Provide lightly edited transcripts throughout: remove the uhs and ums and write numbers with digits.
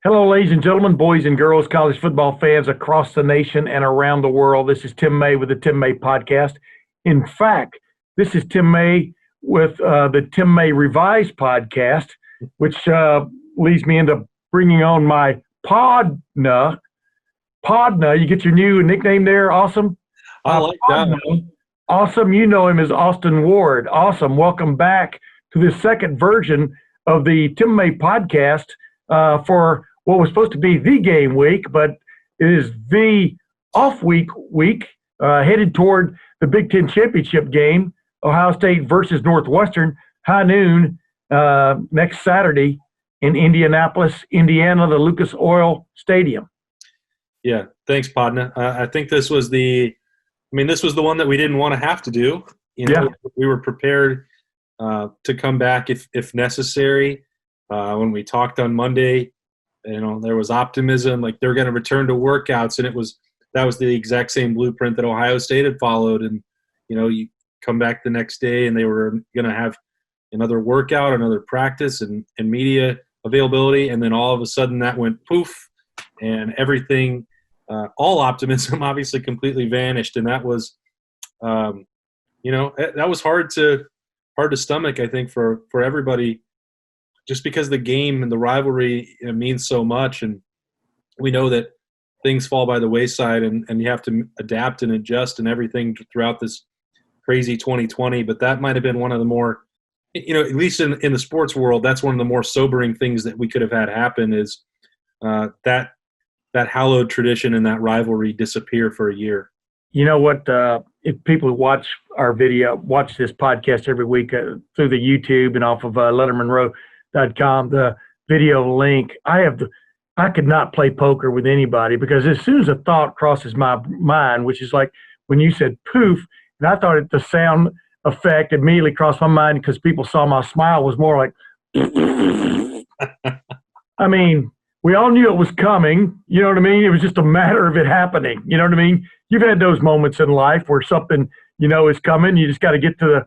Hello, ladies and gentlemen, boys and girls, college football fans across the nation and around the world. This is Tim May with the Tim May Podcast. In fact, this is Tim May with the Tim May Revised Podcast, which leads me into bringing on my Podna. Podna, you get your new nickname there? Awesome. I like Podna, that. Awesome. You know him as Austin Ward. Awesome. Welcome back to the second version of the Tim May Podcast for what was supposed to be the game week, but it is the off week headed toward the Big Ten championship game, Ohio State versus Northwestern, high noon next Saturday in Indianapolis, Indiana, the Lucas Oil Stadium. Yeah, thanks, Podna. I think this was the one that we didn't want to have to do. We were prepared to come back if necessary. When we talked on Monday, there was optimism, like they're going to return to workouts, and that was the exact same blueprint that Ohio State had followed. And you come back the next day, and they were going to have another workout, another practice, and media availability, and then all of a sudden that went poof, and everything, all optimism, obviously completely vanished, and that was, that was hard to stomach, I think, for everybody. Just because the game and the rivalry means so much, and we know that things fall by the wayside, and you have to adapt and adjust and everything throughout this crazy 2020. But that might have been one of the more, at least in the sports world, that's one of the more sobering things that we could have had happen is that hallowed tradition and that rivalry disappear for a year. You know what? If people watch our video, watch this podcast every week through the YouTube and off of Lettermen Row. .com, the video link. I could not play poker with anybody because as soon as a thought crosses my mind, which is like when you said poof, and I thought the sound effect immediately crossed my mind because people saw my smile was more like, I mean, we all knew it was coming. You know what I mean? It was just a matter of it happening. You know what I mean? You've had those moments in life where something, is coming. You just got to get to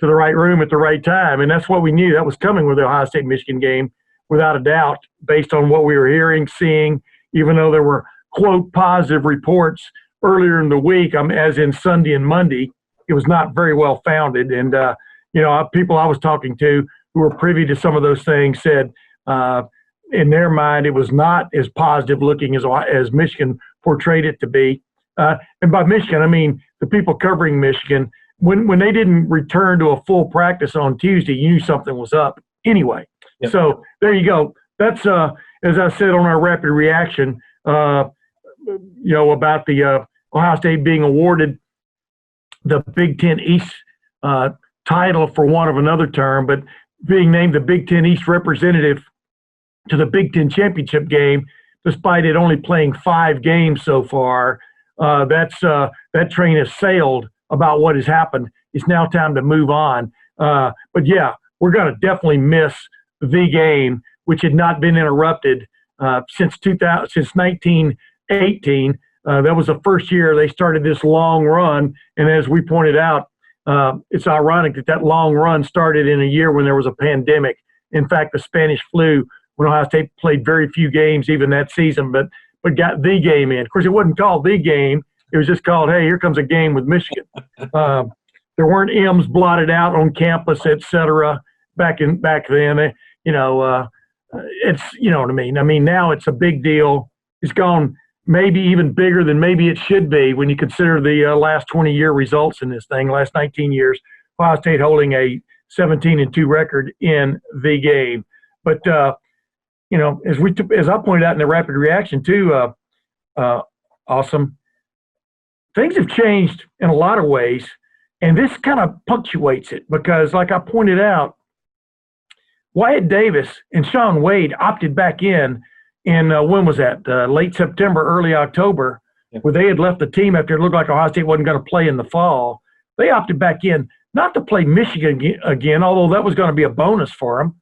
the right room at the right time. And that's what we knew. That was coming with the Ohio State-Michigan game, without a doubt, based on what we were hearing, seeing, even though there were, quote, positive reports earlier in the week, as in Sunday and Monday. It was not very well founded. And, people I was talking to who were privy to some of those things said in their mind it was not as positive looking as Michigan portrayed it to be. And by Michigan, I mean the people covering Michigan. When they didn't return to a full practice on Tuesday, you knew something was up anyway. Yep. So there you go. That's, as I said on our rapid reaction, about the Ohio State being awarded the Big Ten East title, for want of another term, but being named the Big Ten East representative to the Big Ten championship game, despite it only playing 5 games so far. That train has sailed about what has happened. It's now time to move on. But yeah, we're going to definitely miss the game, which had not been interrupted since 1918. That was the first year they started this long run. And as we pointed out, it's ironic that long run started in a year when there was a pandemic. In fact, the Spanish flu, when Ohio State played very few games even that season, but got the game in. Of course, it wasn't called the game. It was just called, hey, here comes a game with Michigan. There weren't M's blotted out on campus, et cetera, back then. It's, you know what I mean? I mean, now it's a big deal. It's gone maybe even bigger than maybe it should be when you consider the last 20-year results in this thing, last 19 years. Ohio State holding a 17-2 record in the game. But, as I pointed out in the rapid reaction too, awesome. Things have changed in a lot of ways, and this kind of punctuates it because, like I pointed out, Wyatt Davis and Shaun Wade opted back in when was that? Late September, early October, where they had left the team after it looked like Ohio State wasn't going to play in the fall. They opted back in, not to play Michigan again, although that was going to be a bonus for them,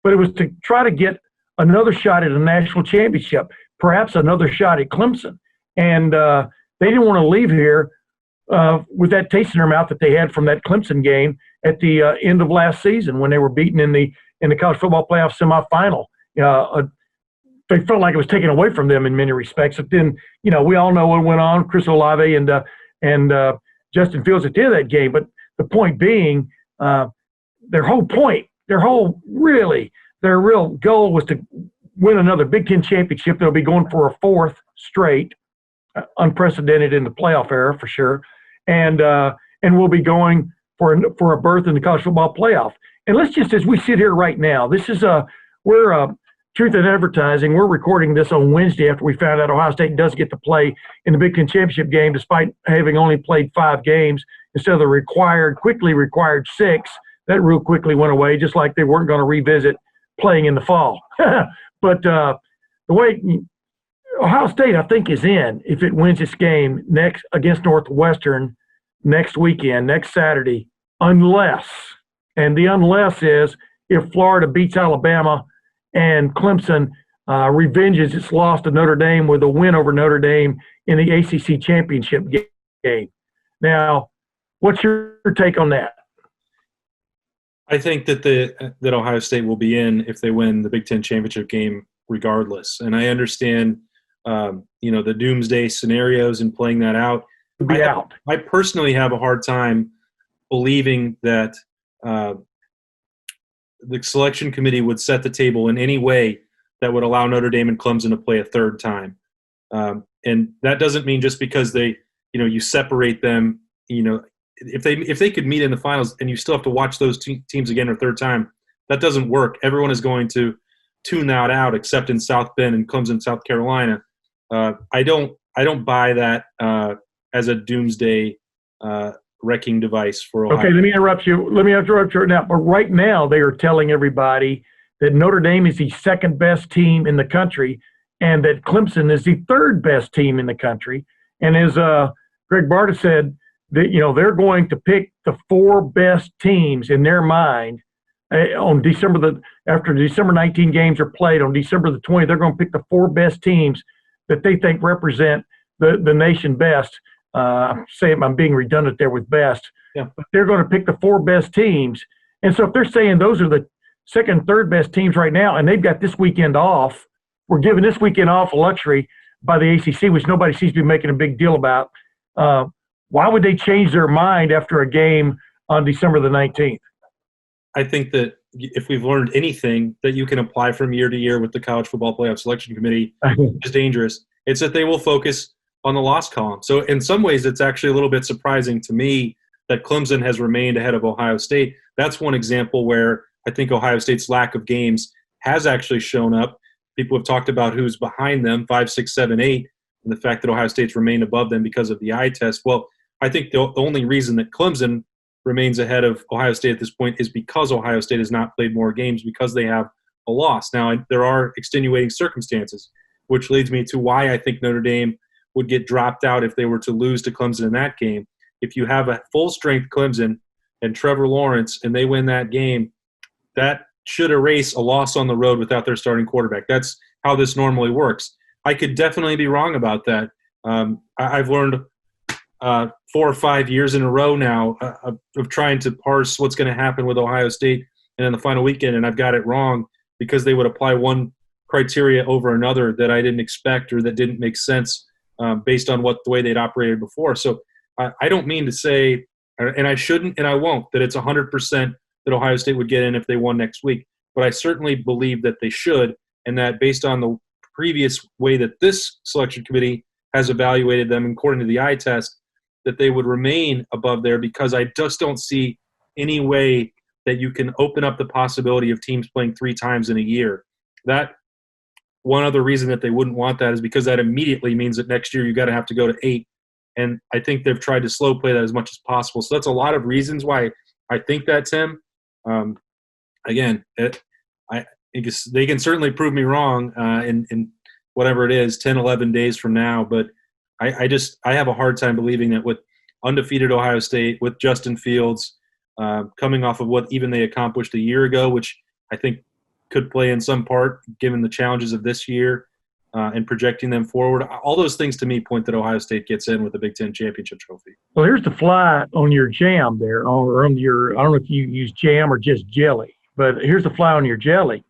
but it was to try to get another shot at a national championship, perhaps another shot at Clemson. And they didn't want to leave here with that taste in their mouth that they had from that Clemson game at the end of last season when they were beaten in the college football playoff semifinal. they felt like it was taken away from them in many respects. But then, we all know what went on. Chris Olave and Justin Fields at the end of that game. But the point being, their real goal was to win another Big Ten championship. They'll be going for a fourth straight, unprecedented in the playoff era for sure, and we'll be going for a berth in the college football playoff. And let's just, as we sit here right now, we're Truth in Advertising. We're recording this on Wednesday after we found out Ohio State does get to play in the Big Ten championship game, despite having only played 5 games instead of the quickly required 6. That rule quickly went away, just like they weren't going to revisit playing in the fall. But the way Ohio State, I think, is in if it wins its game next against Northwestern next weekend, next Saturday, unless is if Florida beats Alabama and Clemson revenges its loss to Notre Dame with a win over Notre Dame in the ACC championship game. Now, what's your take on that? I think that Ohio State will be in if they win the Big Ten championship game regardless. And I understand, the doomsday scenarios and playing that out. I personally have a hard time believing that the selection committee would set the table in any way that would allow Notre Dame and Clemson to play a third time. And that doesn't mean just because you separate them, if they could meet in the finals and you still have to watch those teams again a third time, that doesn't work. Everyone is going to tune that out, except in South Bend and Clemson, South Carolina. I don't buy that as a doomsday wrecking device for Ohio. Okay, let me interrupt you right now. But right now, they are telling everybody that Notre Dame is the second best team in the country, and that Clemson is the third best team in the country. And as Greg Barta said, that they're going to pick the 4 best teams in their mind after December 19 games are played on December the 20th. They're going to pick the 4 best teams that they think represent the nation best. I'm being redundant there with best. Yeah. But they're going to pick the 4 best teams. And so if they're saying those are the second and third best teams right now, and they've got this weekend off, we're giving this weekend off a luxury by the ACC, which nobody seems to be making a big deal about. Why would they change their mind after a game on December the 19th? I think that if we've learned anything that you can apply from year to year with the College Football Playoff Selection Committee is dangerous. It's that they will focus on the loss column. So in some ways, it's actually a little bit surprising to me that Clemson has remained ahead of Ohio State. That's one example where I think Ohio State's lack of games has actually shown up. People have talked about who's behind them, 5, 6, 7, 8, and the fact that Ohio State's remained above them because of the eye test. Well, I think the only reason that Clemson remains ahead of Ohio State at this point is because Ohio State has not played more games because they have a loss. Now, there are extenuating circumstances, which leads me to why I think Notre Dame would get dropped out if they were to lose to Clemson in that game. If you have a full-strength Clemson and Trevor Lawrence and they win that game, that should erase a loss on the road without their starting quarterback. That's how this normally works. I could definitely be wrong about that. I've learned 4 or 5 years in a row now of trying to parse what's going to happen with Ohio State and in the final weekend, and I've got it wrong because they would apply one criteria over another that I didn't expect or that didn't make sense based on the way they'd operated before. So I don't mean to say, and I shouldn't and I won't, that it's 100% that Ohio State would get in if they won next week. But I certainly believe that they should, and that based on the previous way that this selection committee has evaluated them according to the eye test, that they would remain above there because I just don't see any way that you can open up the possibility of teams playing 3 times in a year. That one other reason that they wouldn't want that is because that immediately means that next year you got to have to go to 8. And I think they've tried to slow play that as much as possible. So that's a lot of reasons why I think that, Tim. Again, I guess they can certainly prove me wrong in whatever it is, 10, 11 days from now. But I have a hard time believing that with undefeated Ohio State, with Justin Fields coming off of what even they accomplished a year ago, which I think could play in some part given the challenges of this year and projecting them forward. All those things to me point that Ohio State gets in with the Big Ten championship trophy. Well, here's the fly on your jam there, or on your, I don't know if you use jam or just jelly, but here's the fly on your jelly.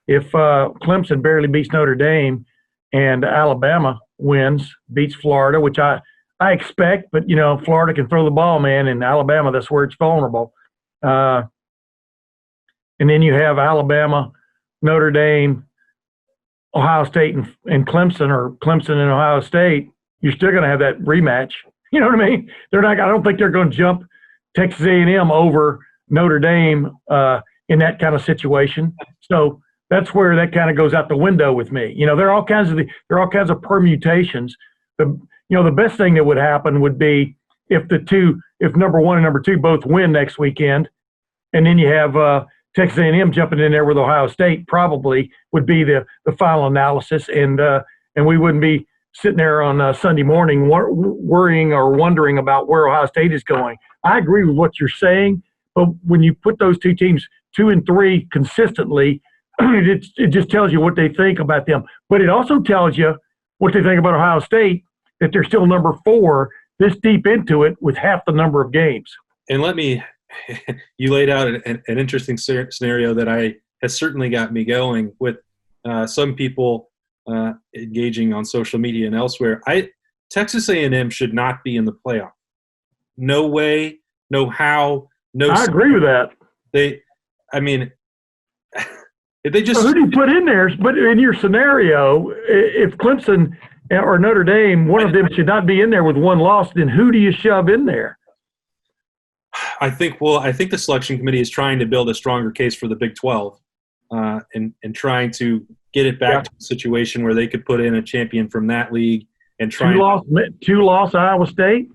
if Clemson barely beats Notre Dame and Alabama beats Florida, which I expect, but, Florida can throw the ball, man, and Alabama, that's where it's vulnerable. And then you have Alabama, Notre Dame, Ohio State, and Clemson, or Clemson and Ohio State. You're still going to have that rematch. You know what I mean? They're not. I don't think they're going to jump Texas A&M over Notre Dame in that kind of situation. So that's where that kind of goes out the window with me. There are all kinds of permutations. The best thing that would happen would be if number one and number two both win next weekend, and then you have Texas A&M jumping in there with Ohio State, probably would be the final analysis, and we wouldn't be sitting there on Sunday morning worrying or wondering about where Ohio State is going. I agree with what you're saying, but when you put those two teams 2 and 3 consistently, it just tells you what they think about them. But it also tells you what they think about Ohio State, that they're still number 4 this deep into it with half the number of games. And you laid out an interesting scenario that has certainly got me going with some people engaging on social media and elsewhere. Texas A&M should not be in the playoff. No way, no how, no. I agree with that. If they just. So who do you put in there? But in your scenario, if Clemson or Notre Dame, one of them should not be in there with one loss, then who do you shove in there? I think the selection committee is trying to build a stronger case for the Big 12 and trying to get it back to a situation where they could put in a champion from that league and try two loss Iowa State.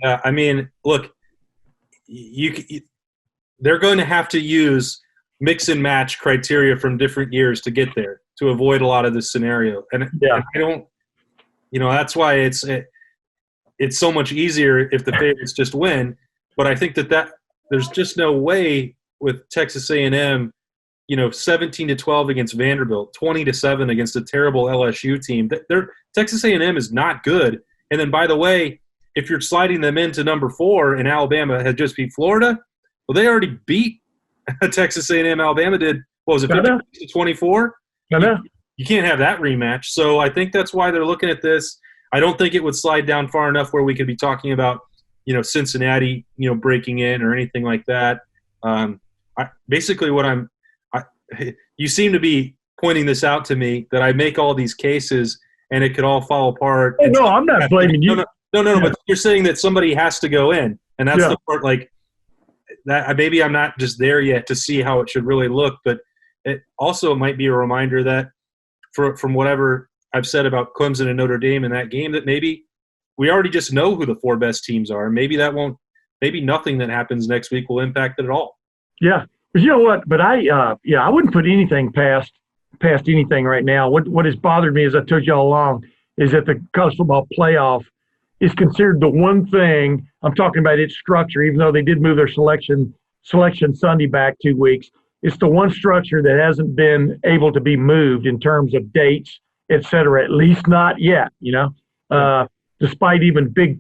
Look, they're going to have to use mix and match criteria from different years to get there to avoid a lot of this scenario. And I don't, that's why it's so much easier if the favorites just win. But I think that there's just no way with Texas A&M, 17-12 against Vanderbilt, 20-7 against a terrible LSU team. Texas A&M is not good. And then, by the way, if you're sliding them into number 4 and Alabama had just beat Florida, well, they already beat Texas A&M. Alabama did, what was it, 50-24? You can't have that rematch. So I think that's why they're looking at this. I don't think it would slide down far enough where we could be talking about, Cincinnati, breaking in or anything like that. You seem to be pointing this out to me that I make all these cases and it could all fall apart. Oh, no, I'm not blaming you. No, but you're saying that somebody has to go in, and that's the part, like, that maybe I'm not just there yet to see how it should really look, but it also might be a reminder that from whatever I've said about Clemson and Notre Dame in that game, that maybe we already just know who the 4 best teams are. Maybe maybe nothing that happens next week will impact it at all. Yeah. But you know what? But I wouldn't put anything past anything right now. What has bothered me, as I told you all along, is that the college football playoff is considered the one thing. I'm talking about its structure, even though they did move their selection Sunday back 2 weeks. It's the one structure that hasn't been able to be moved in terms of dates, et cetera, at least not yet, despite even the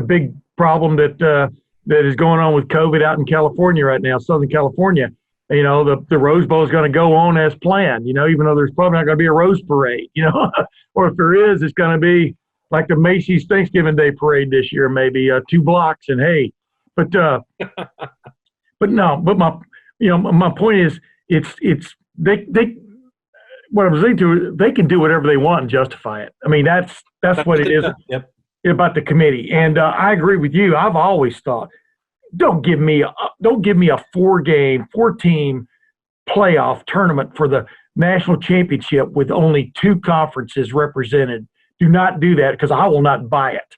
big problem that is going on with COVID out in California right now, Southern California. The Rose Bowl is going to go on as planned, even though there's probably not going to be a Rose Parade, or if there is, it's going to be like the Macy's Thanksgiving Day Parade this year, maybe 2 blocks and hay. But my point is, they what I was saying to, they can do whatever they want and justify it. I mean, that's what it is. Yep. About the committee. And I agree with you. I've always thought, don't give me a 4-team playoff tournament for the national championship with only 2 conferences represented. Do not do that, because I will not buy it.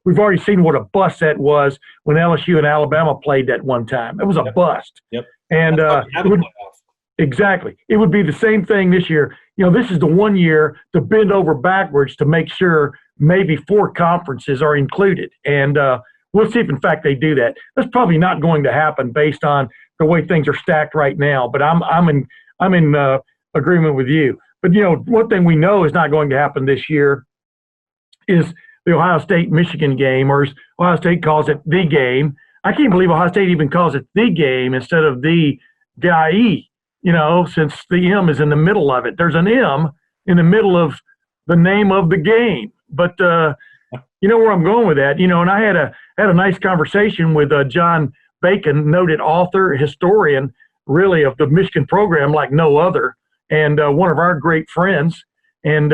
We've already seen what a bust that was when LSU and Alabama played that one time. It was a bust. Yep. And exactly. It would be the same thing this year. This is the one year to bend over backwards to make sure maybe 4 conferences are included. And we'll see if, in fact, they do that. That's probably not going to happen based on the way things are stacked right now. But I'm in agreement with you. But, one thing we know is not going to happen this year is the Ohio State-Michigan game, or as Ohio State calls it, the game. I can't believe Ohio State even calls it the game instead of the guy. since the M is in the middle of it. There's an M in the middle of the name of the game. But you know where I'm going with that. And I had a nice conversation with John Bacon, noted author, historian, really, of the Michigan program like no other, and one of our great friends. And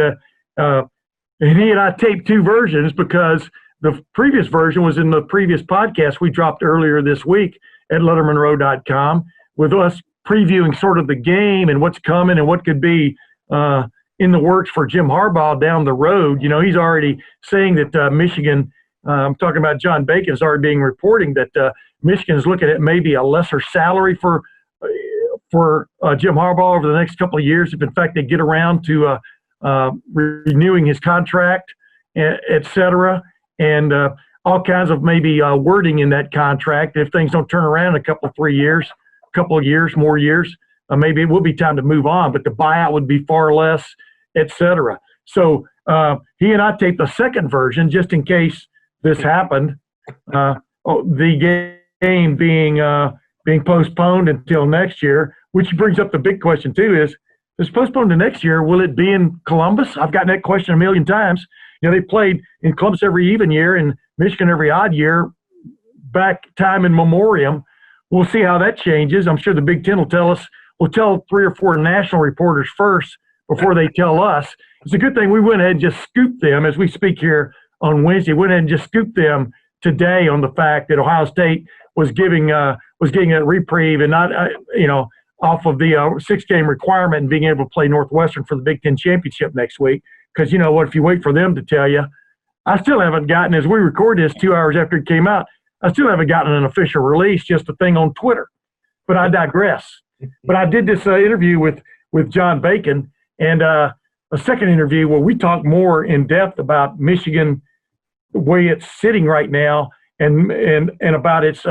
he and I taped two versions because the previous version was in the previous podcast we dropped earlier this week at lettermenrow.com with us previewing sort of the game and what's coming and what could be in the works for Jim Harbaugh down the road. He's already saying that Michigan, I'm talking about John Bacon, is already being reporting that Michigan is looking at maybe a lesser salary for Jim Harbaugh over the next couple of years, if in fact they get around to renewing his contract, et cetera, and all kinds of maybe wording in that contract. If things don't turn around in a couple of years, more years, maybe it will be time to move on, but the buyout would be far less, et cetera. So he and I taped the second version just in case this happened. The game being postponed until next year, which brings up the big question too: is postponed to next year? Will it be in Columbus? I've gotten that question a million times. They played in Columbus every even year and Michigan every odd year back time in memoriam. We'll see how that changes. I'm sure the Big Ten will tell 3 or 4 national reporters first before they tell us. It's a good thing we went ahead and just scooped them as we speak here on Wednesday. Went ahead and just scooped them today on the fact that Ohio State was getting a reprieve and not off of the 6-game requirement and being able to play Northwestern for the Big Ten championship next week. Because if you wait for them to tell you, I still haven't gotten, as we record this 2 hours after it came out, I still haven't gotten an official release, just a thing on Twitter. But I digress. But I did this interview with John Bacon, and a second interview where we talk more in depth about Michigan, the way it's sitting right now, and about its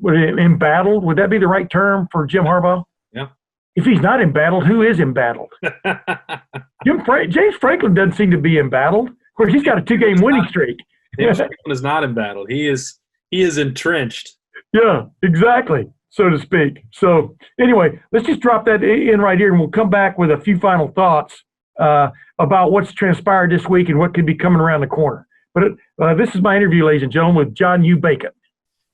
embattled. Would that be the right term for Jim Harbaugh? Yeah. If he's not embattled, who is embattled? James Franklin doesn't seem to be embattled. Of course, he's got a 2-game winning streak. James Franklin is not embattled. He is entrenched. Yeah, exactly, so to speak. So anyway, let's just drop that in right here, and we'll come back with a few final thoughts about what's transpired this week and what could be coming around the corner. But this is my interview, ladies and gentlemen, with John U. Bacon.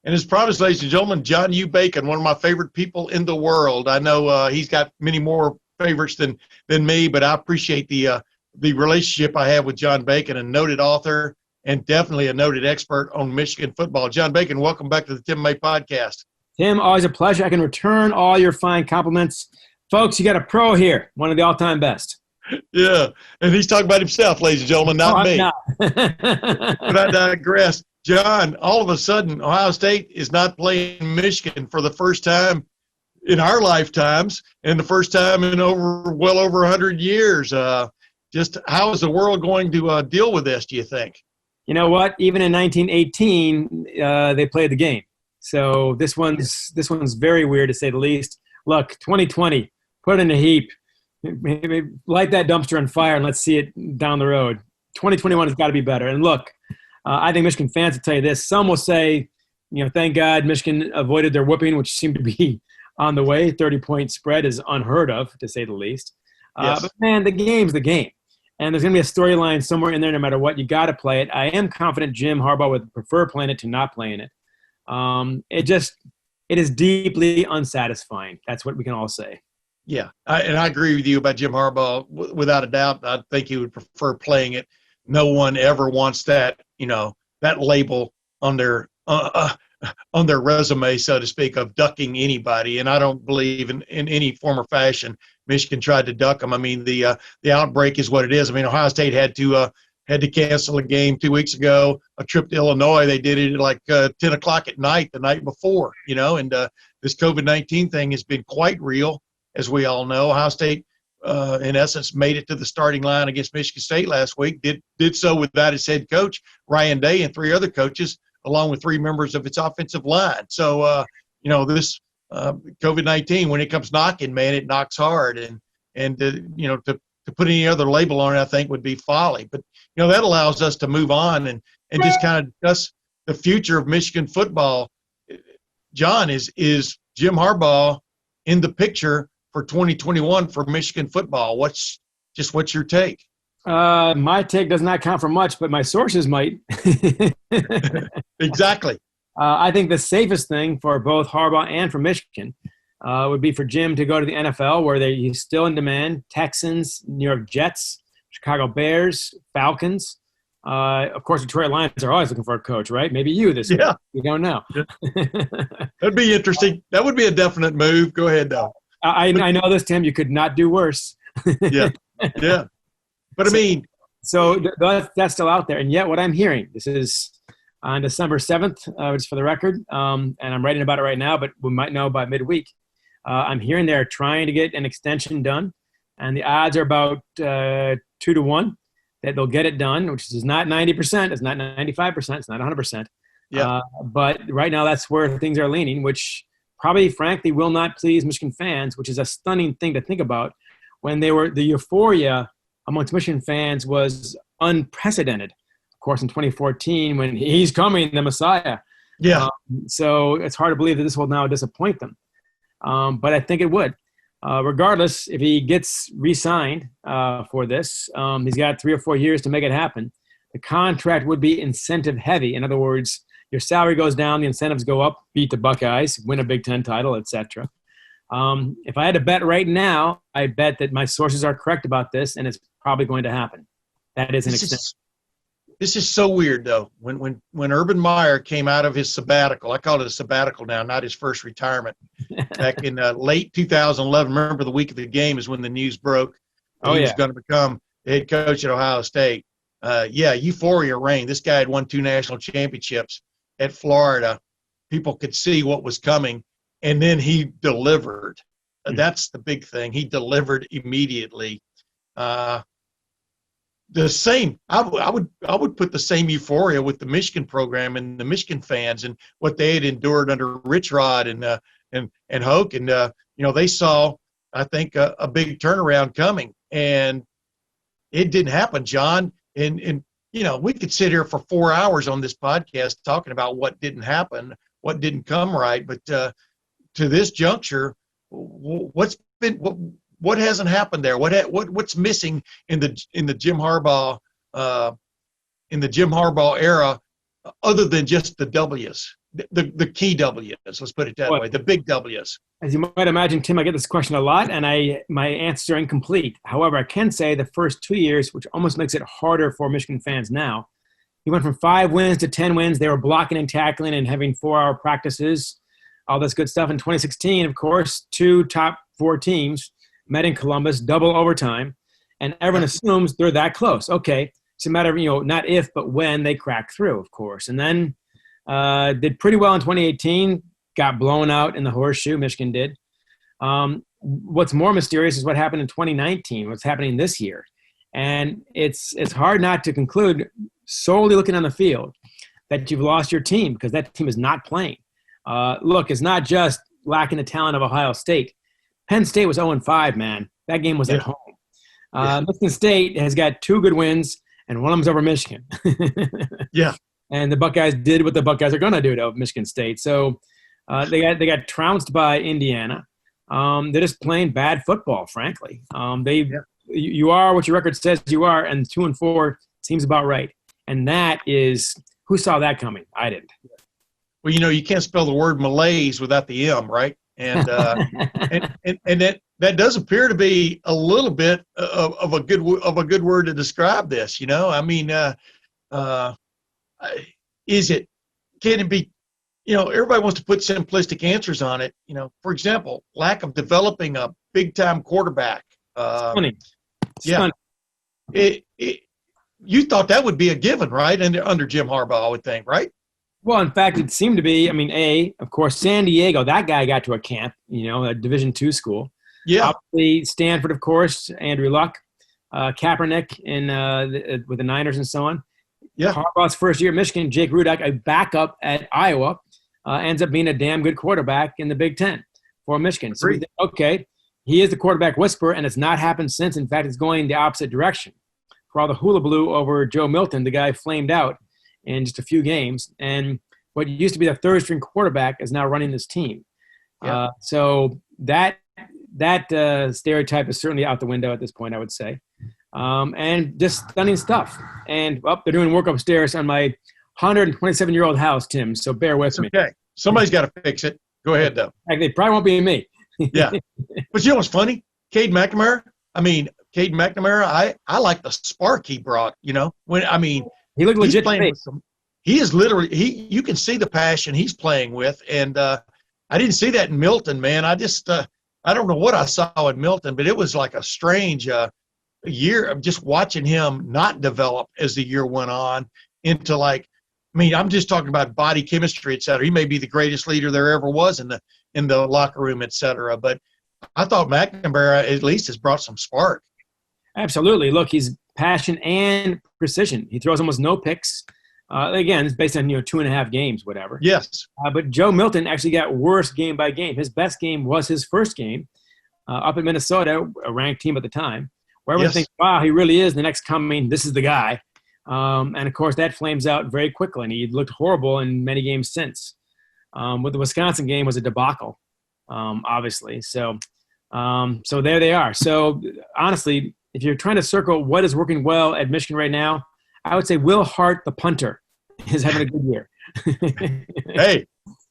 And as promised, ladies and gentlemen, John U. Bacon, one of my favorite people in the world. I know he's got many more favorites than me, but I appreciate the relationship I have with John Bacon, a noted author and definitely a noted expert on Michigan football. John Bacon, welcome back to the Tim May Podcast. Tim, always a pleasure. I can return all your fine compliments. Folks, you got a pro here, one of the all-time best. Yeah, and he's talking about himself, ladies and gentlemen, not me. But I digress. John, all of a sudden, Ohio State is not playing Michigan for the first time in our lifetimes and the first time in well over 100 years. Just how is the world going to deal with this, do you think? You know what? Even in 1918, they played the game. So this one's very weird, to say the least. Look, 2020, put it in a heap. Maybe light that dumpster on fire and let's see it down the road. 2021 has got to be better. And look, I think Michigan fans will tell you this. Some will say, thank God Michigan avoided their whooping, which seemed to be on the way. 30-point spread is unheard of, to say the least. Yes. But, man, the game's the game. And there's going to be a storyline somewhere in there no matter what. You got to play it. I am confident Jim Harbaugh would prefer playing it to not playing it. It is deeply unsatisfying. That's what we can all say. Yeah, and I agree with you about Jim Harbaugh without a doubt. I think he would prefer playing it. No one ever wants that, that label on their resume, so to speak, of ducking anybody. And I don't believe in any form or fashion Michigan tried to duck them. I mean, the outbreak is what it is. I mean, Ohio State had to cancel a game 2 weeks ago, a trip to Illinois. They did it at like 10 o'clock at night the night before, and this COVID-19 thing has been quite real, as we all know. Ohio State, in essence, made it to the starting line against Michigan State last week, did so without its head coach, Ryan Day, and 3 other coaches, along with 3 members of its offensive line. So, this COVID-19, when it comes knocking, man, it knocks hard. And to put any other label on it, I think, would be folly. But, that allows us to move on and just kind of discuss the future of Michigan football. John, is Jim Harbaugh in the picture for 2021 for Michigan football. What's your take? My take does not count for much, but my sources might. Exactly. I think the safest thing for both Harbaugh and for Michigan would be for Jim to go to the NFL, where he's still in demand. Texans, New York Jets, Chicago Bears, Falcons. Of course, Detroit Lions are always looking for a coach, right? Maybe you this week. You don't know. That'd be interesting. That would be a definite move. Go ahead, though. I know this, Tim. You could not do worse. Yeah. But I mean. So that's still out there. And yet what I'm hearing, this is on December 7th, just for the record, and I'm writing about it right now, but we might know by midweek. I'm hearing they're trying to get an extension done, and the odds are about 2-1 that they'll get it done, which is not 90%, it's not 95%, it's not 100%. Yeah. But right now that's where things are leaning, which probably, frankly, will not please Michigan fans, which is a stunning thing to think about. When the euphoria amongst Michigan fans was unprecedented, of course, in 2014 when he's coming, the Messiah. Yeah. So it's hard to believe that this will now disappoint them. But I think it would. Regardless, if he gets re-signed for this, he's got 3 or 4 years to make it happen. The contract would be incentive heavy. In other words, your salary goes down, the incentives go up, beat the Buckeyes, win a Big Ten title, etc. If I had to bet right now, I bet that my sources are correct about this, and it's probably going to happen. That is an extent. This is so weird, though. When Urban Meyer came out of his sabbatical, I call it a sabbatical now, not his first retirement, back in late 2011. Remember, the week of the game is when the news broke. He was going to become the head coach at Ohio State. Euphoria reigned. This guy had won 2 national championships at Florida. People could see what was coming, and then he delivered. That's the big thing. He delivered immediately. The same. I would put the same euphoria with the Michigan program and the Michigan fans and what they had endured under Rich Rod and Hoke, and they saw, I think, a big turnaround coming, and it didn't happen, John. And we could sit here for 4 hours on this podcast talking about what didn't happen, what didn't come right, but to this juncture, what hasn't happened there? What's missing in the Jim Harbaugh era, other than just the W's, the key W's? Let's put it that way, the big W's. As you might imagine, Tim, I get this question a lot, and my answers are incomplete. However, I can say the first 2 years, which almost makes it harder for Michigan fans now, he went from 5 wins to 10 wins. They were blocking and tackling and having 4-hour practices, all this good stuff. In 2016, of course, 2 top 4 teams met in Columbus, double overtime, and everyone assumes they're that close. Okay, it's a matter of, not if, but when they crack through, of course. And then did pretty well in 2018, got blown out in the horseshoe, Michigan did. What's more mysterious is what happened in 2019, what's happening this year. And it's hard not to conclude, solely looking on the field, that you've lost your team because that team is not playing. Look, it's not just lacking the talent of Ohio State. Penn State was 0-5, man. That game was at home. Michigan State has got 2 good wins, and one of them's over Michigan. And the Buckeyes did what the Buckeyes are going to do to Michigan State. So they got trounced by Indiana. They're just playing bad football, frankly. You are what your record says you are, and 2-4 seems about right. And that is – who saw that coming? I didn't. Well, you can't spell the word malaise without the M, right? And that does appear to be a little bit of a good word to describe this. Can it be? Everybody wants to put simplistic answers on it. For example, lack of developing a big time quarterback. Funny. You thought that would be a given, right? And under Jim Harbaugh, I would think, right? Well, in fact, it seemed to be. Of course, San Diego, that guy got to a camp, a Division II school. Yeah. Obviously, Stanford, of course, Andrew Luck, Kaepernick with the Niners and so on. Yeah. Harbaugh's first year at Michigan, Jake Rudock, a backup at Iowa, ends up being a damn good quarterback in the Big Ten for Michigan. So, he is the quarterback whisperer, and it's not happened since. In fact, it's going the opposite direction. For all the hullabaloo over Joe Milton, the guy flamed out in just a few games. And what used to be the third-string quarterback is now running this team. So that stereotype is certainly out the window at this point, I would say. And just stunning stuff. And they're doing work upstairs on my 127-year-old house, Tim. So bear with me. Okay, somebody's got to fix it. Go ahead, though. It probably won't be me. Yeah, but you know what's funny? Cade McNamara. I like the spark he brought. You know, he looked legit. He is literally you can see the passion he's playing with, and I didn't see that in Milton, man. I just I don't know what I saw in Milton, but it was like a strange year of just watching him not develop as the year went on into I'm just talking about body chemistry, et cetera. He may be the greatest leader there ever was in the locker room, et cetera. But I thought McNamara at least has brought some spark. Absolutely. Look, he's passion and precision. He throws almost no picks. Again, it's based on 2.5 games, whatever. Yes. But Joe Milton actually got worse game by game. His best game was his first game up in Minnesota, a ranked team at the time, where everyone thinks, wow, he really is the next coming. This is the guy. And, of course, that flames out very quickly, and he looked horrible in many games since. With the Wisconsin game was a debacle, obviously. So there they are. So, honestly, if you're trying to circle what is working well at Michigan right now, I would say Will Hart, the punter, is having a good year. Hey,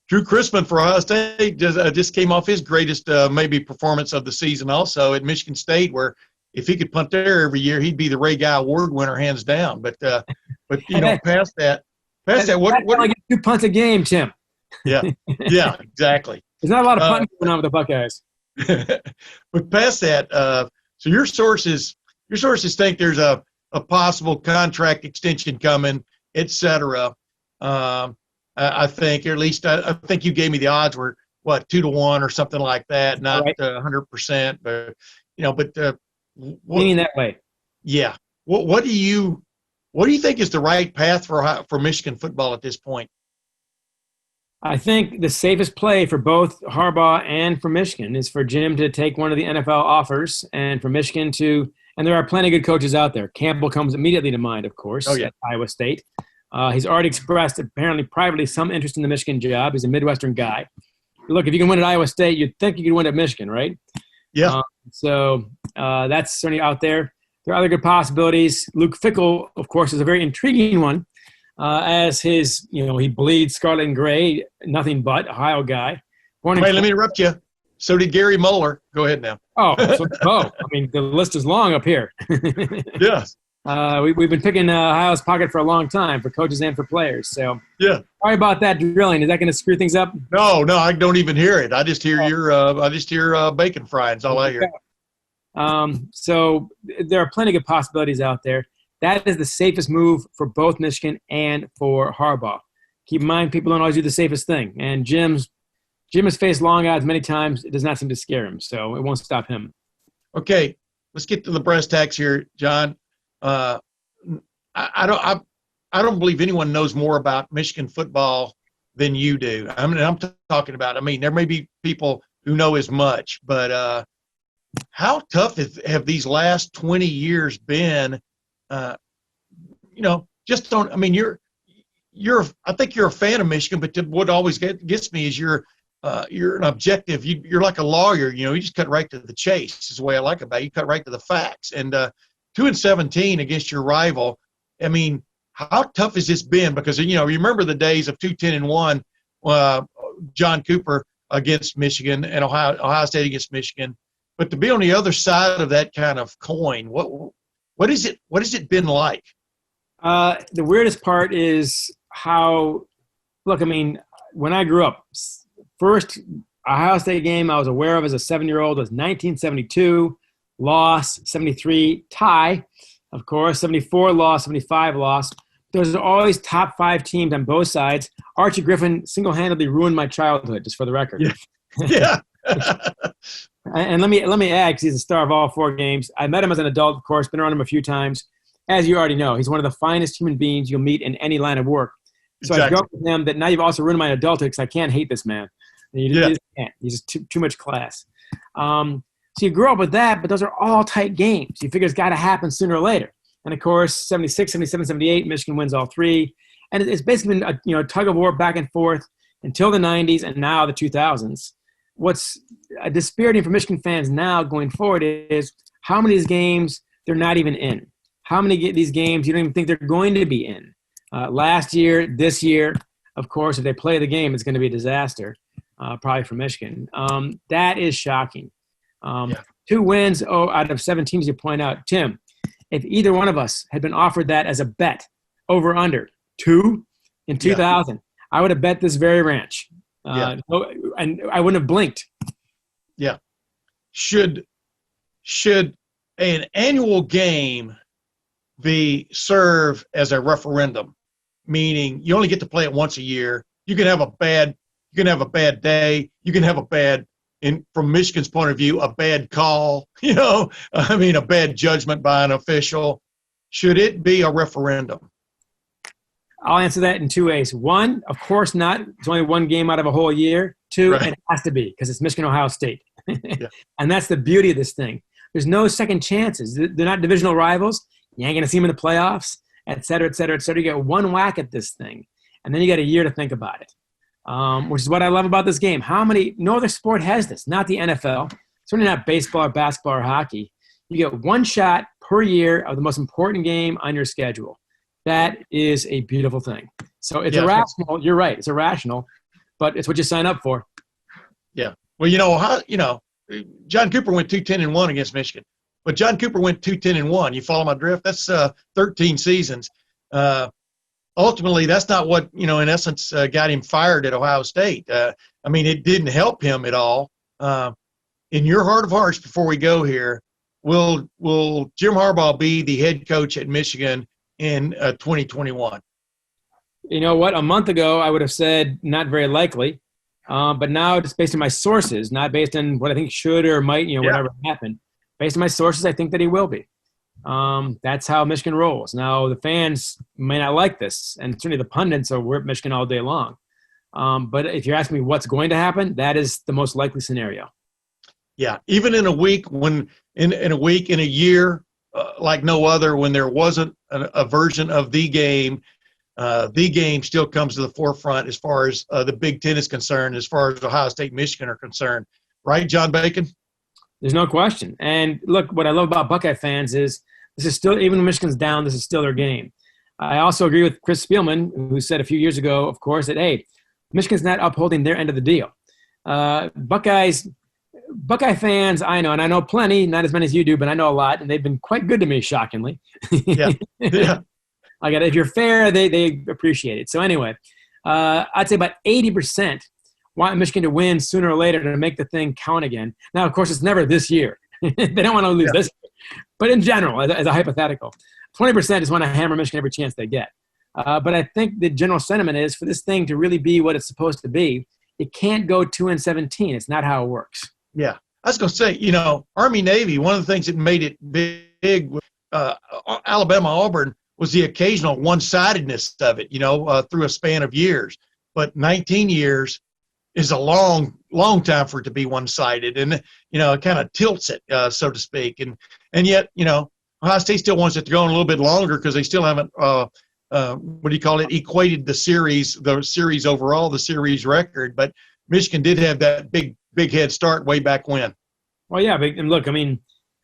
Drew Chrisman for Ohio State just came off his greatest maybe performance of the season also at Michigan State, where if he could punt there every year, he'd be the Ray Guy Award winner hands down. But past that, what? I get 2 punts a game, Tim. Yeah, exactly. There's not a lot of punting going on with the Buckeyes. But past that, so your sources think there's a possible contract extension coming, et cetera. I think, or at least I think you gave me the odds were 2-1 or something like that, not 100%, but leaning that way. Yeah. What do you think is the right path for Michigan football at this point? I think the safest play for both Harbaugh and for Michigan is for Jim to take one of the NFL offers, and for Michigan to, and there are plenty of good coaches out there. Campbell comes immediately to mind, of course, at Iowa State. He's already expressed, apparently privately, some interest in the Michigan job. He's a Midwestern guy. Look, if you can win at Iowa State, you'd think you could win at Michigan, right? Yeah. So that's certainly out there. There are other good possibilities. Luke Fickell, of course, is a very intriguing one. As his, he bleeds scarlet and gray, nothing but Ohio guy. Wait, let me interrupt you. So did Gary Moeller. Go ahead now. I mean, the list is long up here. Yes. We've been picking Ohio's pocket for a long time for coaches and for players. So yeah. Sorry about that drilling. Is that going to screw things up? No, I don't even hear it. I just hear bacon frying. That's all I hear. So there are plenty of possibilities out there. That is the safest move for both Michigan and for Harbaugh. Keep in mind, people don't always do the safest thing. And Jim has faced long odds many times. It does not seem to scare him, so it won't stop him. Okay, let's get to the brass tacks here, John. I don't believe anyone knows more about Michigan football than you do. I'm talking about. There may be people who know as much, but how tough have these last 20 years been? Just don't. I think you're a fan of Michigan, but what always gets me is you're an objective. You're like a lawyer. You just cut right to the chase. Is the way I like about it. You cut right to the facts. And 2-17 against your rival. How tough has this been? Because you remember the days of 2-10-1, John Cooper against Michigan and Ohio State against Michigan. But to be on the other side of that kind of coin, what has it been like? The weirdest part is how, look, when I grew up, first Ohio State game I was aware of as a 7-year-old was 1972, loss, 73, tie, of course, 74 loss, 75 loss. There's always top 5 teams on both sides. Archie Griffin single-handedly ruined my childhood, just for the record. Yeah. And let me add, because he's a star of all 4 games. I met him as an adult, of course, been around him a few times. As you already know, he's one of the finest human beings you'll meet in any line of work. So exactly. I joked with him that now you've also ruined my adulthood because I can't hate this man. You just can't. He's just too much class. So you grew up with that, but those are all tight games. You figure it's got to happen sooner or later. And, of course, 76, 77, 78, Michigan wins all 3. And it's basically been a tug of war back and forth until the 90s and now the 2000s. what's dispiriting for Michigan fans now going forward is how many of these games they're not even in. How many of these games you don't even think they're going to be in. Last year, this year, of course, if they play the game, it's going to be a disaster, probably for Michigan. That is shocking. 2 wins out of 7 teams, you point out. Tim, if either one of us had been offered that as a bet, over under 2 in 2000, I would have bet this very ranch. And I wouldn't have blinked. Yeah. Should an annual game serve as a referendum, meaning you only get to play it once a year? You can have a bad day. You can have a bad, from Michigan's point of view, a bad call, a bad judgment by an official. Should it be a referendum? I'll answer that in 2 ways. 1, of course not. It's only 1 game out of a whole year. 2, It has to be because it's Michigan, Ohio State. And that's the beauty of this thing. There's no second chances. They're not divisional rivals. You ain't going to see them in the playoffs, et cetera, et cetera, et cetera. You get 1 whack at this thing, and then you got a year to think about it, which is what I love about this game. No other sport has this, not the NFL. Certainly not baseball or basketball or hockey. You get 1 shot per year of the most important game on your schedule. That is a beautiful thing. So it's irrational. You're right. It's irrational, but it's what you sign up for. Yeah. Well, John Cooper went 2-10-1 against Michigan, but John Cooper went 2-10-1. You follow my drift? That's 13 seasons. Ultimately, that's not what, in essence, got him fired at Ohio State. It didn't help him at all. In your heart of hearts, before we go here, will Jim Harbaugh be the head coach at Michigan in 2021? You know what? A month ago, I would have said not very likely. But now, just based on my sources, not based on what I think should or might, whatever happened. Based on my sources, I think that he will be. That's how Michigan rolls. Now, the fans may not like this, and certainly the pundits are we're at Michigan all day long. But if you're asking me what's going to happen, that is the most likely scenario. Yeah, even in a week, in a year like no other, when there wasn't a version of the game still comes to the forefront as far as the Big Ten is concerned, as far as Ohio State, Michigan are concerned. Right, John Bacon? There's no question. And look, what I love about Buckeye fans is this is still, even when Michigan's down, this is still their game. I also agree with Chris Spielman, who said a few years ago, of course, that, hey, Michigan's not upholding their end of the deal. Buckeye fans, I know, and I know plenty, not as many as you do, but I know a lot, and they've been quite good to me, shockingly. Yeah. If you're fair, they appreciate it. So anyway, I'd say about 80% want Michigan to win sooner or later to make the thing count again. Now, of course, it's never this year. They don't want to lose this year. But in general, as a hypothetical, 20% just want to hammer Michigan every chance they get. But I think the general sentiment is for this thing to really be what it's supposed to be, it can't go 2-17. It's not how it works. Yeah. I was going to say, Army-Navy, one of the things that made it big with Alabama-Auburn was the occasional one-sidedness of it, through a span of years. But 19 years is a long, long time for it to be one-sided. And, it kind of tilts it, so to speak. And yet, Ohio State still wants it to go on a little bit longer because they still haven't, equated the series overall, the series record. But Michigan did have that big head start way back when. Well, yeah, and look, it's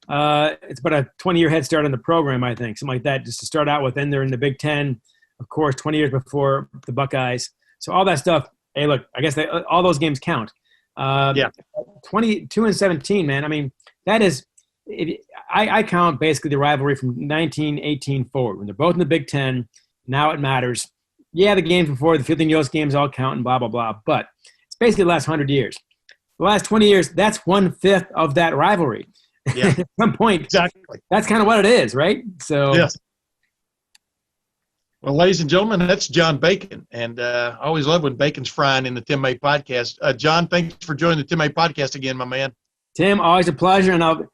about a 20-year head start on the program, I think, something like that, just to start out with. Then they're in the Big Ten, of course, 20 years before the Buckeyes. So all that stuff, hey, look, I guess all those games count. 22-17, man. That is – I count basically the rivalry from 1918 forward. When they're both in the Big Ten, now it matters. Yeah, the games before, the Fielding Yost games all count and blah, blah, blah. But it's basically the last 100 years. The last 20 years, that's 1/5 of that rivalry. Yeah. At some point, exactly. That's kind of what it is, right? So, yes. Well, ladies and gentlemen, that's John Bacon, and I always love when Bacon's frying in the Tim May podcast. John, thanks for joining the Tim May podcast again, my man. Tim, always a pleasure, and I'll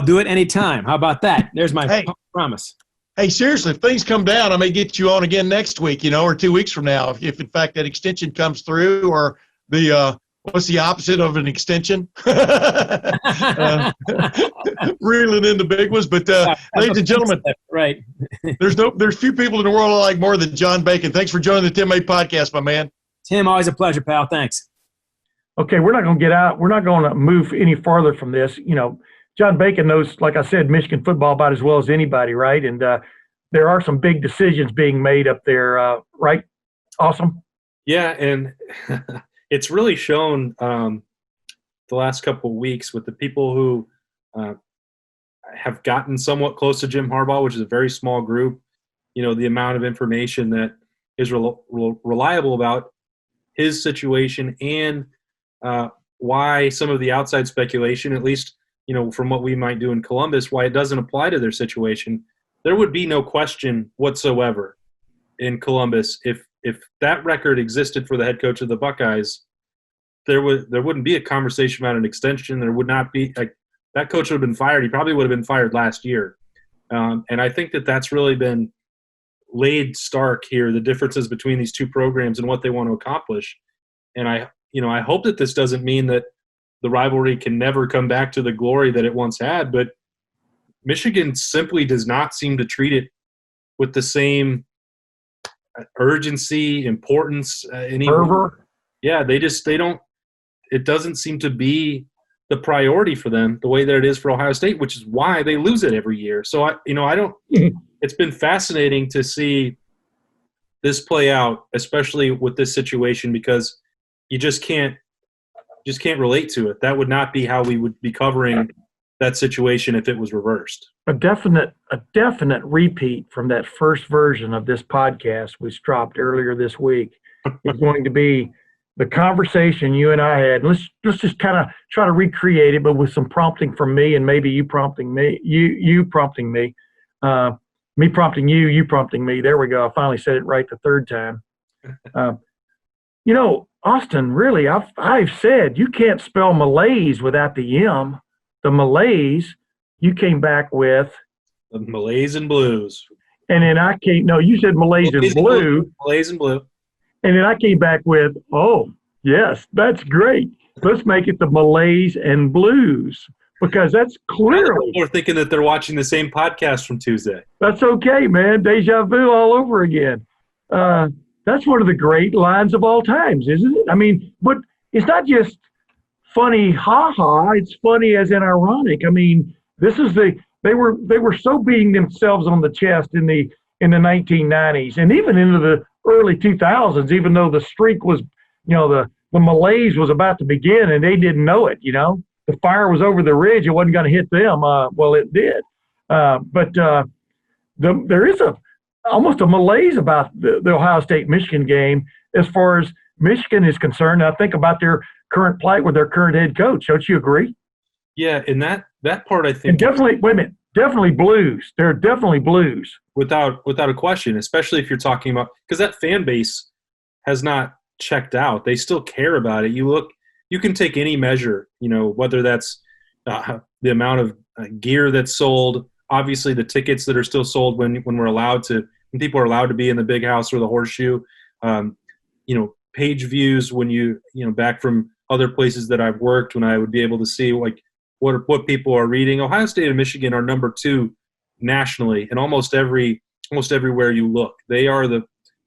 do it anytime. How about that? There's my promise. Hey, seriously, if things come down, I may get you on again next week, or 2 weeks from now, if in fact that extension comes through, or the what's the opposite of an extension? Reeling in the big ones. But ladies and gentlemen, right. there's few people in the world I like more than John Bacon. Thanks for joining the Tim May podcast, my man. Tim, always a pleasure, pal. Thanks. okay, we're not going to get out. We're not going to move any farther from this. John Bacon knows, like I said, Michigan football about as well as anybody, right? And there are some big decisions being made up there, right? Awesome. Yeah, and it's really shown the last couple of weeks with the people who have gotten somewhat close to Jim Harbaugh, which is a very small group. The amount of information that is reliable about his situation and why some of the outside speculation, at least, from what we might do in Columbus, why it doesn't apply to their situation. There would be no question whatsoever in Columbus if that record existed for the head coach of the Buckeyes. There wouldn't be a conversation about an extension. There would not be that coach would have been fired. He probably would have been fired last year. And I think that's really been laid stark here, the differences between these two programs and what they want to accomplish. And I hope that this doesn't mean that the rivalry can never come back to the glory that it once had, but Michigan simply does not seem to treat it with the same urgency, importance, fervor. Yeah, they don't. It doesn't seem to be the priority for them the way that it is for Ohio State, which is why they lose it every year. So I don't. It's been fascinating to see this play out, especially with this situation, because you just can't relate to it. That would not be how we would be covering that situation if it was reversed. A definite repeat from that first version of this podcast we dropped earlier this week is going to be the conversation you and I had. Let's just kind of try to recreate it, but with some prompting from me and maybe you prompting me, you prompting me, me prompting you, you prompting me. There we go. I finally said it right the third time. Austin, really, I've said you can't spell malaise without the M. The malaise, you came back with the Malaise and Blues. And then you said Malaise and Blue. Malaise and Blue. And then I came back with, oh, yes, that's great. Let's make it the Malaise and Blues, because that's clearly. People are thinking that they're watching the same podcast from Tuesday. That's okay, man. Deja vu all over again. That's one of the great lines of all times, isn't it? I mean, but it's not just funny, ha-ha. It's funny as in ironic. I mean, this is they were so beating themselves on the chest in the 1990s and even into the early 2000s, even though the streak was, the malaise was about to begin and they didn't know it. The fire was over the ridge. It wasn't going to hit them. Well, it did. But there is almost a malaise about the Ohio State-Michigan game as far as Michigan is concerned. I think about their current plight with their current head coach. Don't you agree? Yeah, and that part I think. And definitely, wait a minute, definitely Blues. They're definitely Blues. Without a question, especially if you're talking about – because that fan base has not checked out. They still care about it. You can take any measure, whether that's the amount of gear that's sold, obviously the tickets that are still sold when people are allowed to be in the Big House or the Horseshoe, page views when back from other places that I've worked, when I would be able to see like what people are reading. Ohio State and Michigan are number 2 nationally in almost everywhere you look. They are the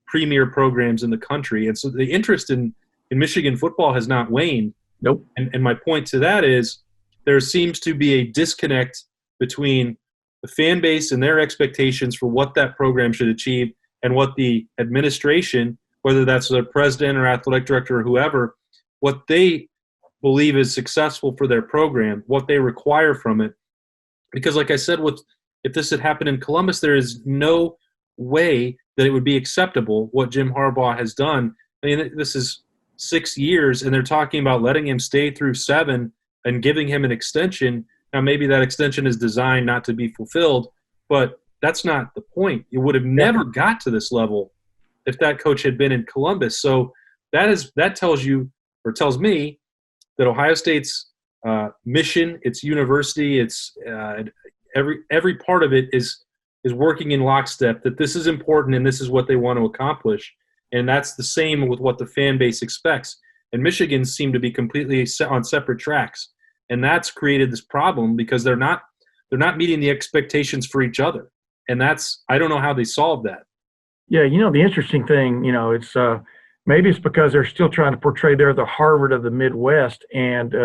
premier programs in the country, and so the interest in Michigan football has not waned. Nope. And my point to that is there seems to be a disconnect between the fan base and their expectations for what that program should achieve and what the administration, whether that's the president or athletic director or whoever, what they believe is successful for their program, what they require from it. Because like I said, if this had happened in Columbus, there is no way that it would be acceptable what Jim Harbaugh has done. I mean, this is 6 years, and they're talking about letting him stay through 7 and giving him an extension. Now, maybe that extension is designed not to be fulfilled, but that's not the point. You would have never got to this level if that coach had been in Columbus. So that tells you, or tells me, that Ohio State's mission, its university, its every part of it is working in lockstep, that this is important and this is what they want to accomplish. And that's the same with what the fan base expects. And Michigan seemed to be completely on separate tracks. And that's created this problem because they're not meeting the expectations for each other. And I don't know how they solve that. Yeah, the interesting thing, it's maybe it's because they're still trying to portray they're the Harvard of the Midwest, and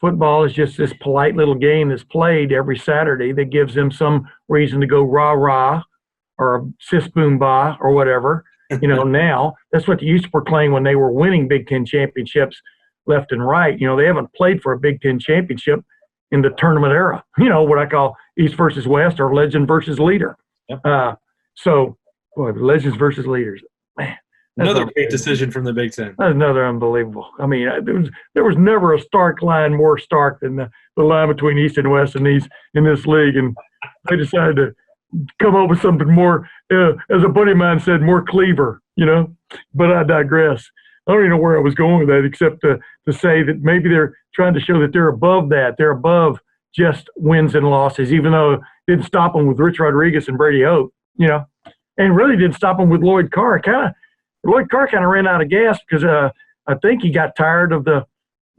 football is just this polite little game that's played every Saturday that gives them some reason to go rah-rah or sis boom bah or whatever. Now that's what they used to proclaim when they were winning Big Ten championships left and right. They haven't played for a Big Ten championship in the tournament era, what I call East versus West or legend versus leader. Yep. Legends versus leaders, man. Another great decision from the Big Ten. That's another unbelievable. I mean, there was never a stark line more stark than the line between East and West in this league, and they decided to come up with something more, as a buddy of mine said, more cleaver. But I digress. I don't even know where I was going with that, except to say that maybe they're trying to show that they're above that. They're above just wins and losses, even though it didn't stop them with Rich Rodriguez and Brady Hoke, and really didn't stop them with Lloyd Carr. Lloyd Carr kind of ran out of gas because I think he got tired of the,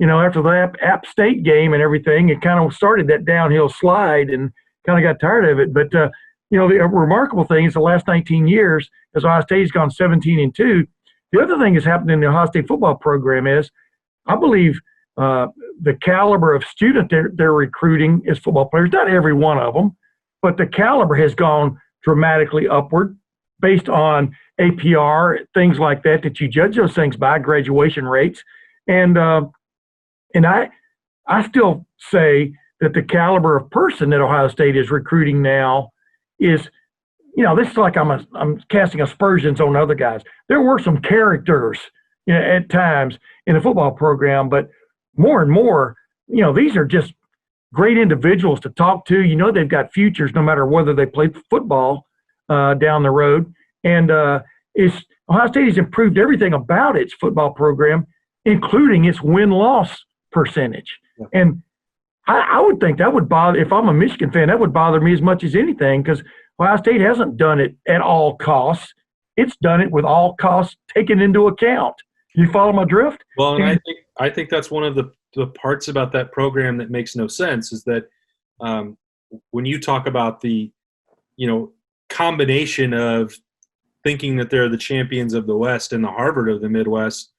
after the App State game and everything, it kind of started that downhill slide and kind of got tired of it. But, the remarkable thing is the last 19 years, as Ohio State's gone 17-2, the other thing that's happened in the Ohio State football program is, I believe, the caliber of student they're recruiting as football players, not every one of them, but the caliber has gone dramatically upward based on APR, things like that you judge those things by, graduation rates. And I still say that the caliber of person that Ohio State is recruiting now is, this is like I'm casting aspersions on other guys. There were some characters, at times in the football program, but more and more, these are just great individuals to talk to. They've got futures no matter whether they play football down the road. And Ohio State has improved everything about its football program, including its win-loss percentage. Yeah. And I would think that would bother, if I'm a Michigan fan, that would bother me as much as anything, because Ohio State hasn't done it at all costs. It's done it with all costs taken into account. You follow my drift? Well, and I think that's one of the parts about that program that makes no sense is that when you talk about the, combination of thinking that they're the champions of the West and the Harvard of the Midwest,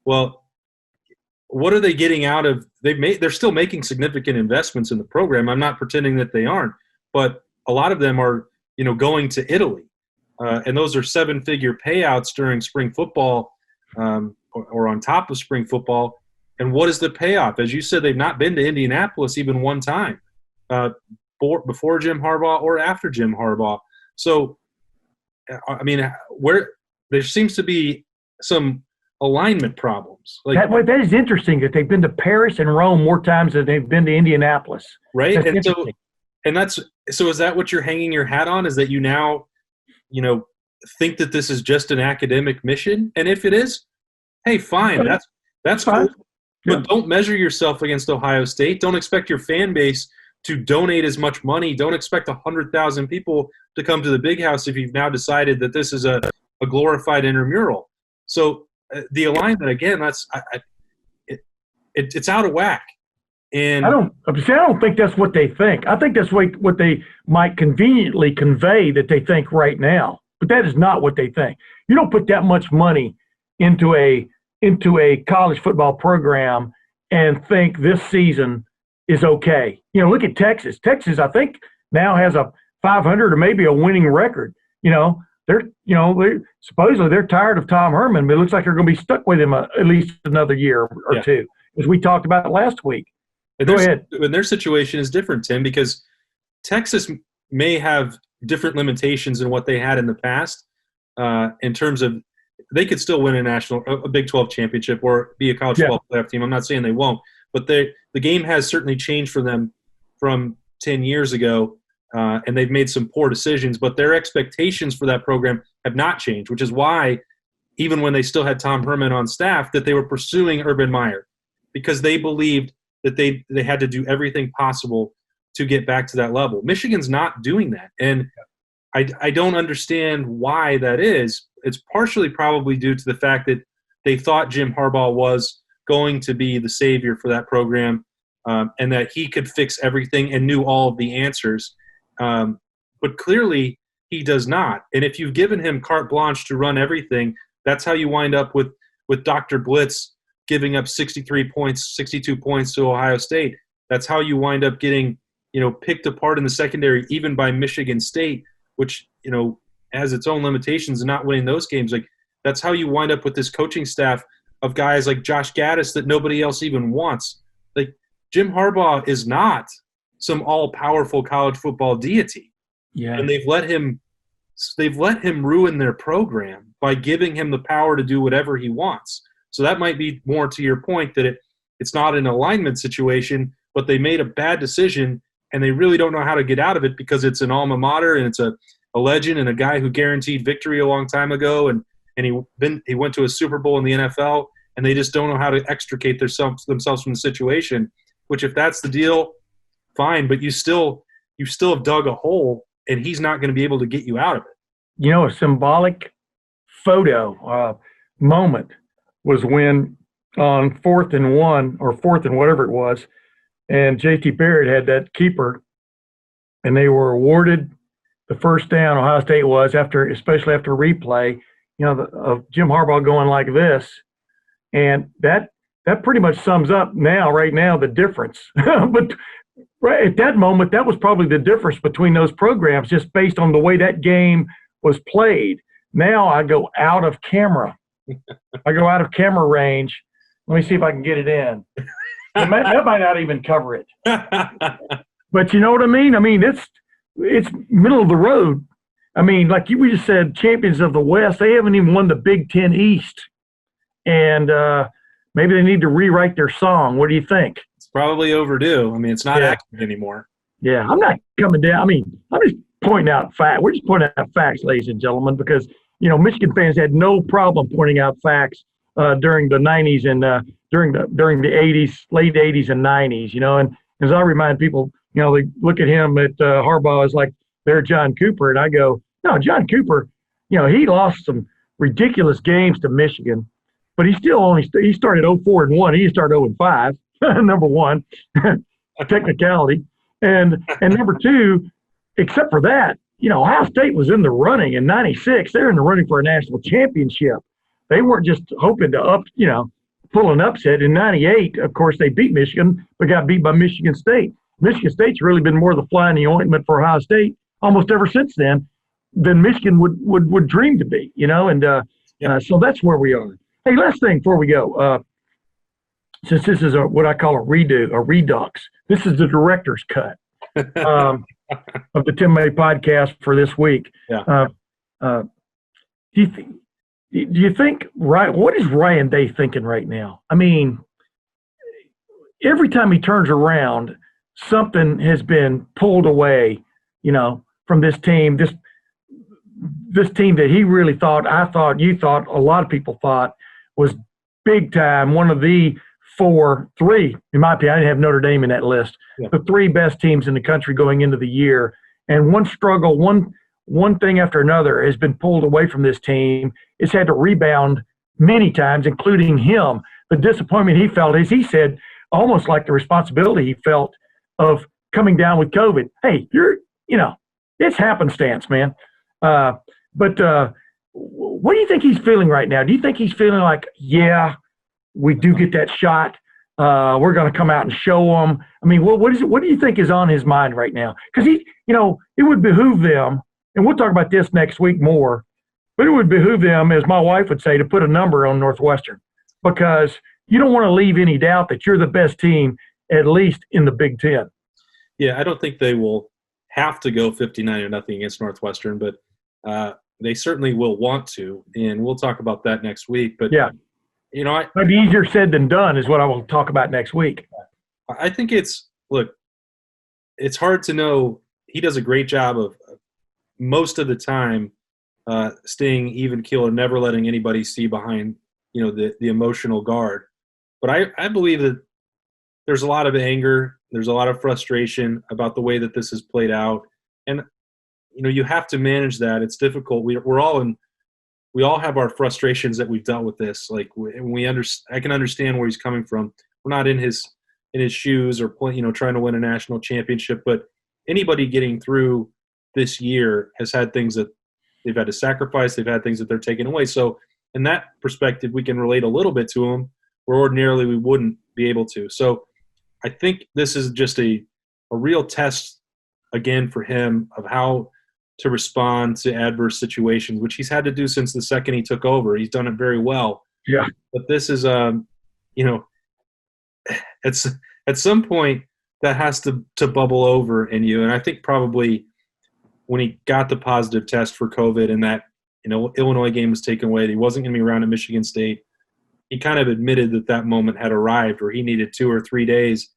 well, what are they getting out of? They're still making significant investments in the program. I'm not pretending that they aren't, but a lot of them are, going to Italy, and those are seven-figure payouts during spring football, or on top of spring football. And what is the payoff? As you said, they've not been to Indianapolis even one time, before Jim Harbaugh or after Jim Harbaugh. So, I mean, where there seems to be some alignment problems. That is interesting that they've been to Paris and Rome more times than they've been to Indianapolis. Right. So is that what you're hanging your hat on? Is that you now, think that this is just an academic mission? And if it is, hey, fine. That's fine. Cool. But don't measure yourself against Ohio State. Don't expect your fan base to donate as much money. Don't expect 100,000 people to come to the Big House if you've now decided that this is a glorified intramural. So the alignment, again, it's out of whack. And I don't think that's what they think. I think that's what they might conveniently convey that they think right now. But that is not what they think. You don't put that much money into a college football program and think this season is okay. Look at Texas. Texas, I think, now has a 500 or maybe a winning record. They're supposedly they're tired of Tom Herman, but it looks like they're going to be stuck with him at least another year or two, as we talked about last week. Go ahead. And their situation is different, Tim, because Texas may have different limitations than what they had in the past in terms of they could still win a Big 12 championship or be a college football playoff team. I'm not saying they won't, but the game has certainly changed for them from 10 years ago, and they've made some poor decisions, but their expectations for that program have not changed, which is why even when they still had Tom Herman on staff, that they were pursuing Urban Meyer because they believed that they had to do everything possible to get back to that level. Michigan's not doing that, and I don't understand why that is. It's partially probably due to the fact that they thought Jim Harbaugh was going to be the savior for that program, and that he could fix everything and knew all of the answers. But clearly he does not. And if you've given him carte blanche to run everything, that's how you wind up with with Dr. Blitz giving up 63 points, 62 points to Ohio State. That's how you wind up getting, picked apart in the secondary, even by Michigan State, which, has its own limitations and not winning those games. Like, that's how you wind up with this coaching staff of guys like Josh Gaddis that nobody else even wants. Like, Jim Harbaugh is not some all-powerful college football deity. Yeah. And they've let him ruin their program by giving him the power to do whatever he wants. So that might be more to your point that it's not an alignment situation, but they made a bad decision and they really don't know how to get out of it because it's an alma mater and it's a legend and a guy who guaranteed victory a long time ago and he went to a Super Bowl in the NFL, and they just don't know how to extricate themselves from the situation, which if that's the deal, fine, but you still have dug a hole and he's not going to be able to get you out of it. A symbolic photo moment was when on 4th and 1 or 4th and whatever it was, and J.T. Barrett had that keeper, and they were awarded the first down. Ohio State was, especially after replay, of Jim Harbaugh going like this, and that pretty much sums up right now the difference. But right at that moment, that was probably the difference between those programs, just based on the way that game was played. Now I go out of camera. I go out of camera range. Let me see if I can get it in. That might not even cover it. But you know what I mean? I mean, it's middle of the road. I mean, like we just said, champions of the West, they haven't even won the Big Ten East. And maybe they need to rewrite their song. What do you think? It's probably overdue. I mean, it's not active anymore. Yeah, I'm not coming down. I mean, I'm just pointing out facts. We're just pointing out facts, ladies and gentlemen, because, Michigan fans had no problem pointing out facts during the 90s and during the 80s, late 80s and 90s, and as I remind people, they look at him at Harbaugh as like they're John Cooper, and I go, no, John Cooper, he lost some ridiculous games to Michigan, but he still he started 0-4-1. He started 0-5, number one, a technicality, and number two, except for that, Ohio State was in the running in '96. They're in the running for a national championship. They weren't just hoping to pull an upset. In '98, of course, they beat Michigan, but got beat by Michigan State. Michigan State's really been more the fly in the ointment for Ohio State almost ever since then than Michigan would dream to be, so that's where we are. Hey, last thing before we go, since this is what I call a redux, this is the director's cut of the Tim May podcast for this week. Yeah. Do you think what is Ryan Day thinking right now? I mean, every time he turns around, something has been pulled away, from this team, this team that he really thought, I thought, you thought, a lot of people thought was big time, one of the three, in my opinion. I didn't have Notre Dame in that list. Yeah. The three best teams in the country going into the year. And one struggle, one thing after another has been pulled away from this team. It's had to rebound many times, including him. The disappointment he felt, as he said, almost like the responsibility he felt of coming down with COVID. Hey, it's happenstance, man. But what do you think he's feeling right now? Do you think he's feeling like, yeah, we do get that shot, we're going to come out and show them? I mean, what do you think is on his mind right now? Because it would behoove them, and we'll talk about this next week more, but it would behoove them, as my wife would say, to put a number on Northwestern, because you don't want to leave any doubt that you're the best team, at least in the Big Ten. Yeah, I don't think they will have to go 59-0 against Northwestern, but they certainly will want to, and we'll talk about that next week. But yeah, might be easier said than done is what I will talk about next week. I think it's hard to know. He does a great job of most of the time staying even keel and never letting anybody see behind, the emotional guard. But I believe that there's a lot of anger. There's a lot of frustration about the way that this has played out. And, you have to manage that. It's difficult. We all have our frustrations that we've dealt with this. Like I can understand where he's coming from. We're not in his shoes or trying to win a national championship, but anybody getting through this year has had things that they've had to sacrifice. They've had things that they're taking away. So in that perspective, we can relate a little bit to him where ordinarily we wouldn't be able to. So I think this is just a real test again for him of how to respond to adverse situations, which he's had to do since the second he took over. He's done it very well. Yeah. But this is, it's at some point that has to bubble over in you. And I think probably when he got the positive test for COVID and that, Illinois game was taken away, that he wasn't going to be around at Michigan State, he kind of admitted that moment had arrived where he needed 2 or 3 days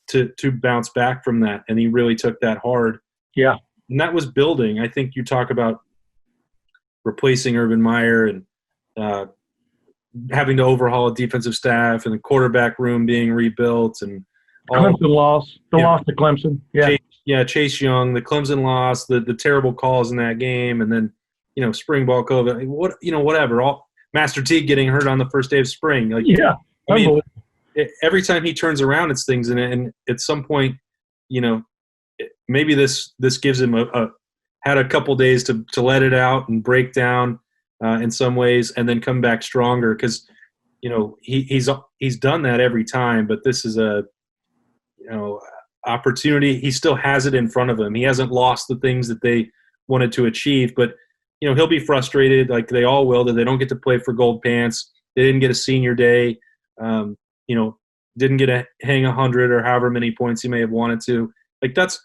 to bounce back from that. And he really took that hard. Yeah. And that was building. I think you talk about replacing Urban Meyer and having to overhaul a defensive staff and the quarterback room being rebuilt and Clemson loss, loss to Clemson. Yeah. Chase Young, the Clemson loss, the terrible calls in that game, and then spring ball COVID, whatever. All Master T getting hurt on the first day of spring. Every time he turns around, it's things in it, and at some point, maybe this gives him had a couple days to let it out and break down in some ways, and then come back stronger because he's done that every time. But this is a opportunity. He still has it in front of him. He hasn't lost the things that they wanted to achieve, but he'll be frustrated, like they all will, that they don't get to play for Gold Pants. They didn't get a senior day. Didn't get to hang 100 or however many points he may have wanted to. Like that's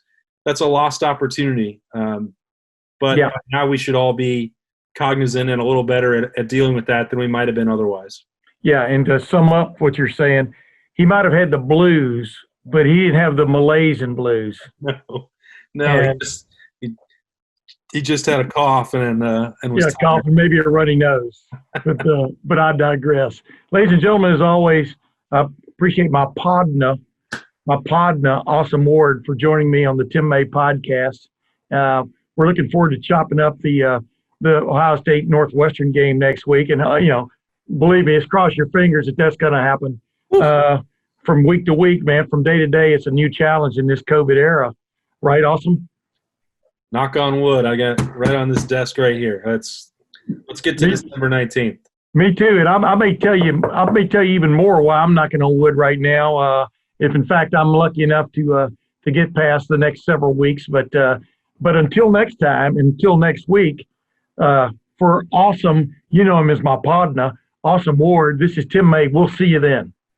a lost opportunity. But now we should all be cognizant and a little better at dealing with that than we might have been otherwise. Yeah, and to sum up what you're saying, he might have had the blues, but he didn't have the malaise and blues. No, he just had a cough and was a cough and maybe a runny nose. But I digress. Ladies and gentlemen, as always, I appreciate my Podna, Awesome Ward, for joining me on the Tim May podcast. We're looking forward to chopping up the Ohio State Northwestern game next week, and believe me, just cross your fingers that that's going to happen. From week to week, man, from day to day, it's a new challenge in this COVID era. Right, Awesome? Knock on wood. I got right on this desk right here. Let's get to December 19th. Me too, and I may tell you even more why I'm knocking on wood right now. If in fact I'm lucky enough to get past the next several weeks, but until next time, until next week, for Awesome, him as my partner, Awesome Ward. This is Tim May. We'll see you then.